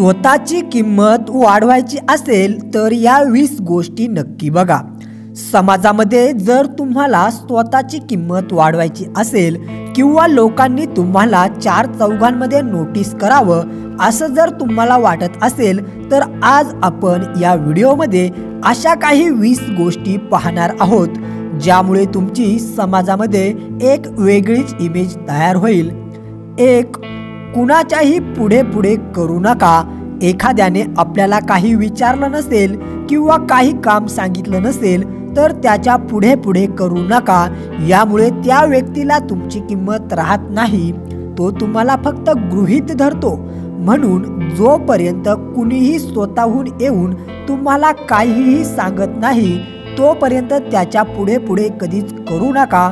स्वतःची किंमत वाढवायची असेल तर या 20 गोष्टी नक्की बघा। समाजामध्ये जर तुम्हाला स्वतःची किंमत वाढवायची असेल किंवा लोकांनी तुम्हाला चार चौघांमध्ये नोटीस करावं असं जर तुम्हाला वाटत असेल तर आज आपण या व्हिडिओमध्ये अशा काही 20 गोष्टी पाहणार आहोत ज्यामुळे तुमची समाजामध्ये एक वेगळीच इमेज तयार होईल। एक, कुणाच्याही पुढे पुढे करू नका। एखाद्याने आपल्याला काही विचारलं नसेल किंवा काही काम सांगितलं नसेल तर त्याच्या पुढे पुढे करू नका। यामुळे त्या व्यक्तीला तुमची किंमत राहत नाही, तो तुम्हाला फक्त गृहीत धरतो। म्हणून जोपर्यंत कुणीही स्वतःहून येऊन तुम्हाला काहीही सांगत नाही तोपर्यंत त्याच्या पुढे पुढे कधीच करू नका।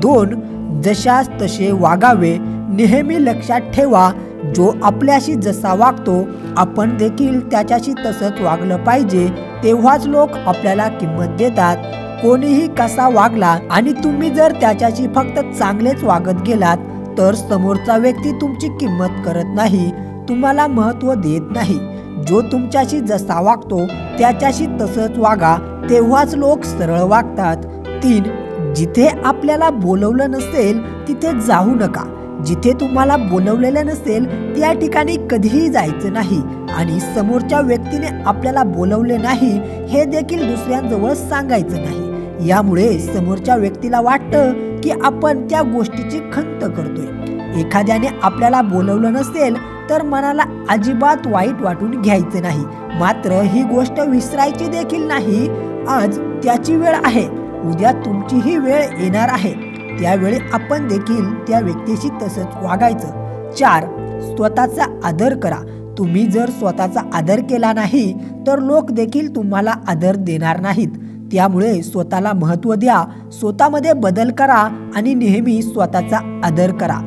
2, जशास तसे वागावे। नेहमी लक्षात ठेवा, जो आपल्याशी जसा वागतो आपण देखील त्याच्याशी तसंच वागलं पाहिजे, तेव्हाच लोक आपल्याला किंमत देतात। कोणीही कसा वागला आणि तुम्ही जर त्याच्याशी फक्त चांगलेच वागत गेलात तर समोरचा व्यक्ती तुमची किंमत करत नाही, तुम्हाला महत्त्व देत नाही। जो तुमच्याशी जसा वागतो त्याच्याशी तसंच वागा, तेव्हाच लोक सरळ वागतात। 3, जिथे आपल्याला बोलवलं नसेल तिथे जाऊ नका। जिथे तुम्हाला बोलवलेलं नसेल त्या ठिकाणी कधीही जायचं नाही आणि समोरच्या व्यक्तीने आपल्याला बोलवले नाही हे देखील दुसऱ्यांजवळ सांगायचं नाही। यामुळे समोरच्या व्यक्तीला वाटतं की आपण त्या गोष्टीची खंत करतोय। एखाद्याने आपल्याला बोलवलं नसेल तर मनाला अजिबात वाईट वाटून घ्यायचं नाही, मात्र ही गोष्ट विसरायची देखील नाही। आज त्याची वेळ आहे, उद्या तुमचीही वेळ येणार आहे, त्यावेळी आपण देखील त्या व्यक्तीशी तसंच वागायचं। 4, स्वतःचा आदर करा। तुम्ही जर स्वतःचा आदर केला नाही तर लोक देखील तुम्हाला आदर देणार नाहीत। त्यामुळे स्वतःला महत्त्व द्या, स्वतःमध्ये बदल करा आणि नेहमी स्वतःचा आदर करा।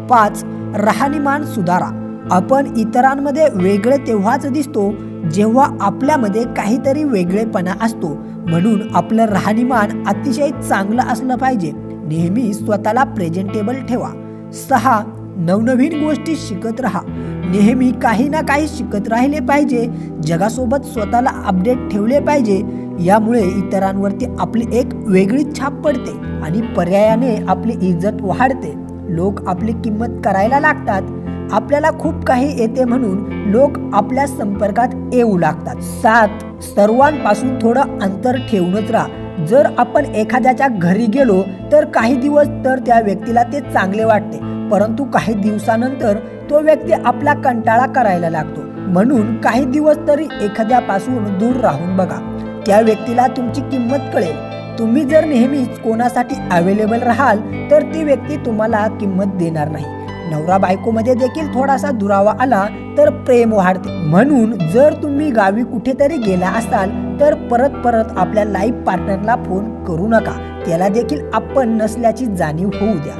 5, राहणीमान सुधारा। आपण इतरांमध्ये वेगळे तेव्हाच दिसतो जेव्हा आपल्यामध्ये काहीतरी वेगळेपणा असतो, म्हणून आपलं राहणीमान अतिशय चांगलं असलं पाहिजे। नेहमी स्वतःला प्रेझेंटेबल ठेवा। 6, नवनवीन गोष्टी शिकत राहा। नेहमी काही ना काही शिकत राहिले पाहिजे, जगासोबत स्वतःला अपडेट ठेवले पाहिजे। यामुळे इतरांवरती आपली एक वेगळी छाप पडते आणि पर्यायाने आपली इज्जत वाढते, लोक आपली किंमत करायला लागतात। आपल्याला खूप काही येते म्हणून लोक आपल्या संपर्कात येऊ लागतात। 7, सर्वांपासून थोडं अंतर ठेवूनच राहा। जर आपण एखाद्याच्या घरी गेलो तर काही दिवस तर त्या व्यक्तीला ते चांगले वाटते, परंतु काही दिवसानंतर तो व्यक्ती आपला कंटाळा करायला लागतो। म्हणून काही दिवस तरी एखाद्यापासून दूर राहून बघा, त्या व्यक्तीला तुमची किंमत कळेल। तुम्ही जर नेहमीच कोणासाठी अवेलेबल राहाल तर ती व्यक्ती तुम्हाला किंमत देणार नाही। नवरा बायकोमध्ये देखील थोडासा दुरावा आला तर प्रेम वाढते। म्हणून जर तुम्ही गावी कुठेतरी गेला असाल तर परत परत आपल्या लाईफ पार्टनरला फोन करू नका, त्याला देखील आपण नसल्याची जाणीव होऊ द्या।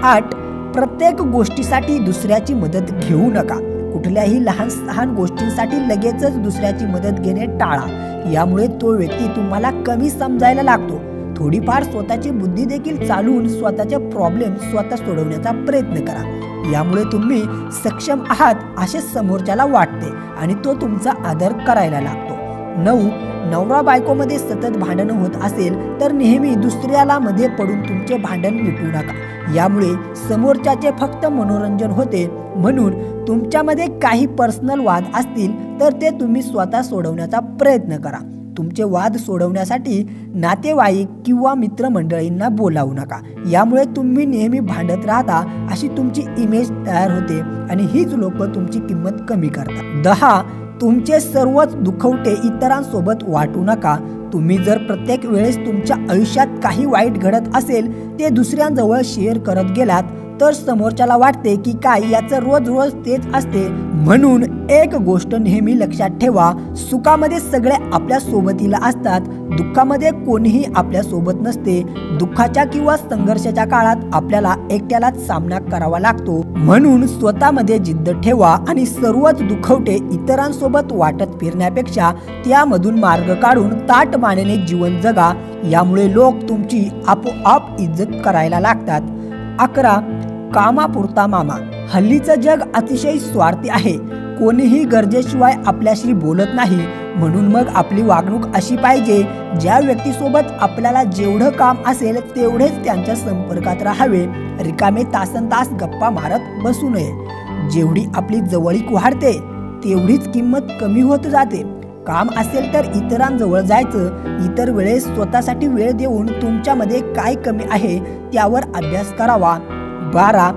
8, प्रत्येक गोष्टीसाठी दुसऱ्याची मदत घेऊ नका। कुठल्याही लहान लहान गोष्टींसाठी लगेचच दुसऱ्याची मदत घेणे टाळा, यामुळे तो व्यक्ती तुम्हाला कमी समजायला लागतो। थोडीफार स्वतःची बुद्धी देखील चालवून स्वतःचे प्रॉब्लेम स्वतः सोडवण्याचा प्रयत्न करा, यामुळे तुम्ही सक्षम आहात असे समोरच्याला वाटते आणि तो तुमचा आदर करायला लागतो। 9, नवरा बायकोमध्ये सतत भांडण होत असेल तर नेहमी दुसऱ्याला मध्ये पडून तुमचे भांडण मिटवू नका, यामुळे समोरच्याचे फक्त मनोरंजन होते। म्हणून तुमच्यामध्ये काही पर्सनल वाद असतील तर ते तुम्ही स्वतः सोडवण्याचा प्रयत्न करा। तुमचे वाद सोडवण्यासाठी नातेवाईक किंवा मित्रमंडळींना बोलावू नका, यामुळे तुम्ही नेहमी भांडत राहता अशी तुमची इमेज तयार होते आणि हीच लोक तुमची किंमत कमी करतात। 10, तुमचे सर्वच दुखवटे इतरांसोबत वाटू नका। तुम्ही जर प्रत्येक वेळेस तुमच्या आयुष्यात काही वाईट घडत असेल ते दुसऱ्यांजवळ शेअर करत गेलात तर समोरच्याला वाटते की काय याचं रोज रोज तेच असते। म्हणून एक गोष्ट नेहमी लक्षात ठेवा, सुखामध्ये सगळे आपल्या सोबतीला असतात, दुःखामध्ये कोणीही आपल्या सोबत नसते। दुःखाच्या किंवा संघर्षाच्या काळात आपल्याला एकट्यालाच सामना करावा लागतो। म्हणून स्वतःमध्ये जिद्द ठेवा आणि सर्वच दुखवटे इतरांसोबत वाटत फिरण्यापेक्षा त्यामधून मार्ग काढून ताठ मानेने जीवन जगा, यामुळे लोक तुमची आपोआप इज्जत करायला लागतात। 11, कामापुरता मामा। हल्लीचं जग अतिशय स्वार्थी आहे। कोणीही गरजेशिवाय आपल्याशी बोलत नाही, म्हणून मग आपली वागणूक अशी पाहिजे, ज्या व्यक्तीसोबत आपल्याला जेवढं काम असेल तेवढेच त्यांच्या संपर्कात राहावे, रिकामे तासनतास गप्पा मारत बसू नये। जेवढी आपली जवळीक वाढते तेवढीच किंमत कमी होत जाते। काम असेल तर इतरांजवळ जायचं, इतर वेळेस स्वतःसाठी वेळ देऊन तुमच्यामध्ये काय कमी आहे त्यावर अभ्यास करावा। 12.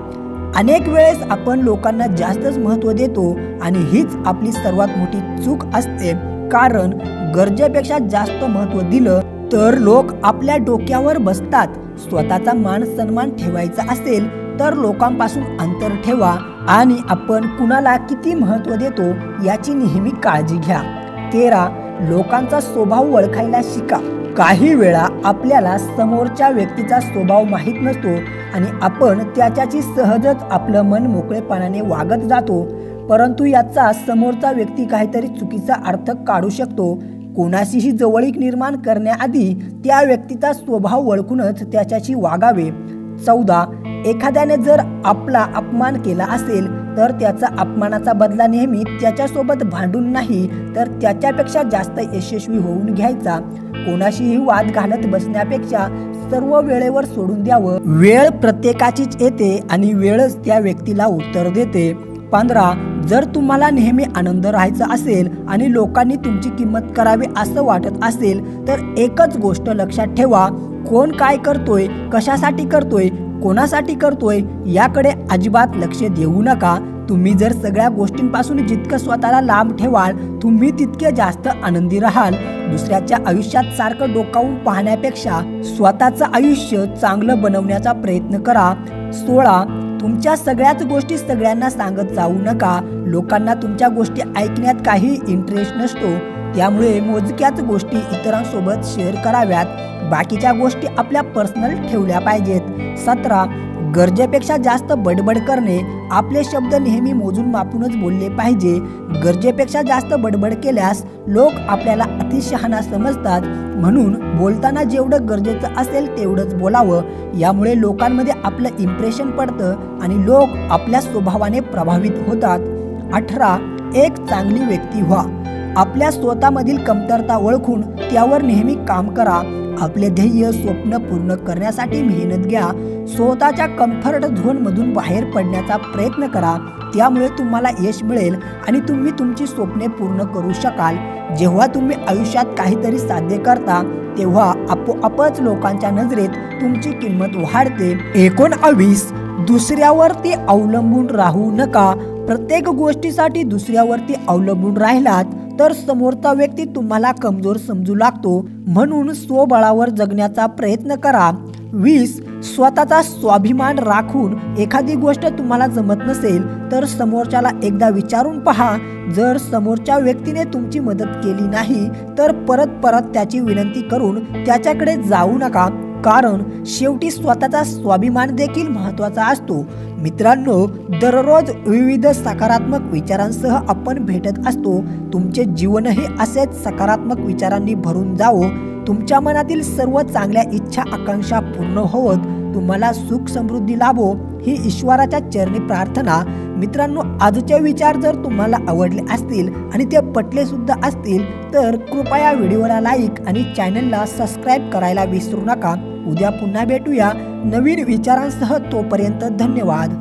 अनेक वेळेस आपण लोकांना जास्तच महत्त्व देतो आणि हीच आपली सर्वात मोठी चूक असते, कारण गरजेपेक्षा जास्त महत्त्व दिलं तर लोक आपल्या डोक्यावर बसतात। स्वतःचा मान सन्मान ठेवायचा असेल तर लोकांपासून अंतर ठेवा आणि आपण कुणाला किती महत्त्व देतो याची नेहमी काळजी घ्या। 13. लोकांचा स्वभाव ओळखायला शिका। काही वेळा आपल्याला समोरच्या व्यक्तीचा स्वभाव माहीत नसतो आणि आपण त्याच्याशी सहजच आपलं मन मोकळेपणाने वागत जातो, परंतु याचा समोरचा व्यक्ती काहीतरी चुकीचा अर्थ काढू शकतो। कोणाशीही जवळीक निर्माण करण्याआधी त्या व्यक्तीचा स्वभाव ओळखूनच त्याच्याशी वागावे। 14. एखाद्याने जर आपला अपमान केला असेल तर त्याचा अपमानाचा बदला नेहमी त्याच्यासोबत भांडून नाही तर त्याच्यापेक्षा जास्त यशस्वी होऊन घ्यायचा। कोणाशीही वाद घालत बसण्यापेक्षा सर्व वेळेवर सोडून द्यावं। वेळ प्रत्येकाचीच येते आणि वेळच त्या व्यक्तीला उत्तर देते। 15. जर तुम्हाला नेहमी आनंद राहायचा असेल आणि लोकांनी तुमची किंमत करावी असं वाटत असेल तर एकच गोष्ट लक्षात ठेवा, कोण काय करतोय, कशासाठी करतोय, कोणासाठी करतोय याकडे अजिबात लक्ष देऊ नका। तुम्ही जर सगळ्या गोष्टींपासून जितकं स्वतःला लांब ठेवाल तुम्ही तितके जास्त आनंदी राहाल। दुसऱ्याच्या आयुष्यात सारखं डोकावून पाहण्यापेक्षा स्वतःचं आयुष्य चांगलं बनवण्याचा प्रयत्न करा। 16. तुमच्या सगळ्याच गोष्टी सगळ्यांना सांगत जाऊ नका। लोकांना तुमच्या गोष्टी ऐकण्यात काही इंटरेस्ट नसतो, त्यामुळे मोजक्याच गोष्टी इतरांसोबत शेअर कराव्यात। बाकीच्या गोष्टी आपल्या पर्सनल ठेवल्या पाहिजेत। 17. गरजेपेक्षा जास्त बडबड करणे। आपले शब्द नेहमी मोजून मापूनच बोलले पाहिजे। गरजेपेक्षा जास्त बडबड केल्यास लोक आपल्याला अतिशहाणा समजतात, म्हणून बोलताना जेवढं गरजेचं असेल तेवढंच बोलावं। यामुळे लोकांमध्ये आपलं इम्प्रेशन पडतं आणि लोक आपल्या स्वभावाने प्रभावित होतात। 18. एक चांगली व्यक्ती व्हा। आपल्या स्वतःमधील कमतरता ओळखून त्यावर नेहमी काम करा। आपले ध्येय स्वप्न पूर्ण करण्यासाठी मेहनत घ्या। स्वतःच्या कम्फर्ट झोनमधून बाहेर पडण्याचा प्रयत्न करा, त्यामुळे तुम्हाला यश मिळेल आणि तुम्ही तुमची स्वप्ने पूर्ण करू शकाल। जेव्हा तुम्ही आयुष्यात काहीतरी साध्य करता तेव्हा आपोआपच लोकांच्या नजरेत तुमची किंमत वाढते। 19. दुसऱ्यावरती अवलंबून राहू नका। प्रत्येक गोष्टीसाठी दुसऱ्यावरती अवलंबून राहिलात तर समोरचा व्यक्ती तुम्हाला कमजोर समजू लागतो, म्हणून स्वबळावर जगण्याचा प्रयत्न करा। 20. स्वतःचा स्वाभिमान राखून एखादी गोष्ट तुम्हाला जमत नसेल तर समोरच्याला एकदा विचारून पहा। जर समोरच्या व्यक्तीने तुमची मदत केली नाही तर परत त्याची विनंती करून त्याच्याकडे जाऊ नका, कारण शेवटी स्वतःचा स्वाभिमान देखील महत्त्वाचा असतो। मित्रांनो, दररोज विविध सकारात्मक विचारांसह आपण भेटत असतो। तुमचे जीवनही असेच सकारात्मक विचारांनी भरून जावो। तुमच्या मनातील सर्व चांगल्या इच्छा आकांक्षा पूर्ण होत तुम्हाला सुख समृद्धी लाभो ही ईश्वराच्या चरणी प्रार्थना। मित्रांनो, आजचे विचार जर तुम्हाला आवडले असतील आणि ते पटले सुद्धा असतील तर कृपया व्हिडिओला लाईक आणि चॅनलला सबस्क्राईब करायला विसरू नका। उद्या पुन्हा भेटूया नवीन विचारांसह, तोपर्यंत धन्यवाद।